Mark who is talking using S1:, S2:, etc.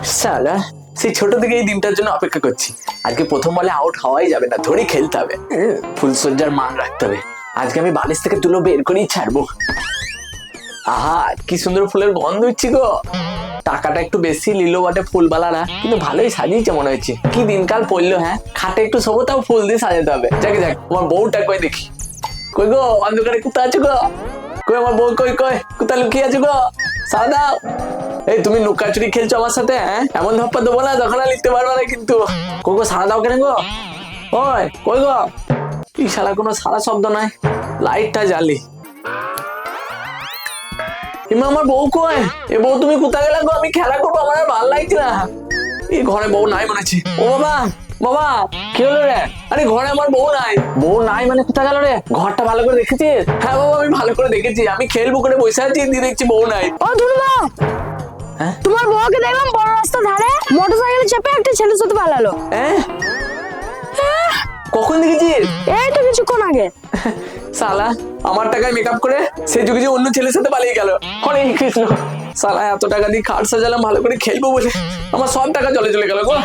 S1: সালা সেই ছোট থেকে এই দিনটার জন্য অপেক্ষা করছি। আজকে প্রথম বলে আউট হওয়াই যাবে না, ধরে খেলতে হবে, ফুলসজ্জার মান রাখতে হবে। আজকে আমি বালিশ থেকে তুলো বের করেই ছাড়বো। আহা কি সুন্দর ফুলের গন্ধ হচ্ছে গো। টাকাটা একটু বেশি নিল বটে ফুলবালারা, কিন্তু ভালোই সাজিয়েছে মনে হচ্ছে। কি দিনকাল পড়লো, হ্যাঁ খাটে একটু শোবো তাও ফুল দিয়ে সাজাতে হবে। যাকে যাক আমার বউটা কই দেখি, কই গো অন্ধকারে কোথায় আছো গো? কই আমার বউ, কই কই কোথায় লুকিয়ে আছো গো? সারা দাও। এই তুমি লুকাচুরি খেলছো আমার সাথে, হ্যাঁ এমন ধপ্পা দেবো না তখন আর লিখতে পারবে না কিন্তু। কই গো সারা দাও কেন গো? ওই কই গো? কি শালা কোনো সারা শব্দ নাই, লাইটটা জ্বালি। এমা আমার বউ কই? এ বউ তুমি কোথায় গেলা গো? আমি খেলা করবো, আমার আর ভালো লাগছে না। এই ঘরে বউ নাই মনে হচ্ছে। ও বাবা, বাবা কি হলো রে? আরে ঘরে আমার বউ নাই। বউ নাই মানে কোথায় গেল রে? ঘরটা ভালো করে দেখেছিস? হ্যাঁ বাবা আমি ভালো করে দেখেছি, আমি খেলবো করে বসে আছি, দিয়ে দেখছি বউ নাই।
S2: ও ধুনুদা,
S1: হ্যাঁ
S2: তোমার বউকে দেখলাম বড় রাস্তা ধারে মোটরসাইকেলে চেপে একটা ছেলের সাথে পালালো।
S1: হ্যাঁ কখন দেখেছিস?
S2: এই তো কিছুক্ষণ আগে।
S1: সালা আমার টাকায় মেকআপ করে সে যুগে যে অন্য ছেলের সাথে পালিয়ে গেল। হরে কৃষ্ণ। সালা এত টাকা দিয়ে খাট সাজালাম ভালো করে খেলবো বলে, আমার সব টাকা জলে চলে গেল গো।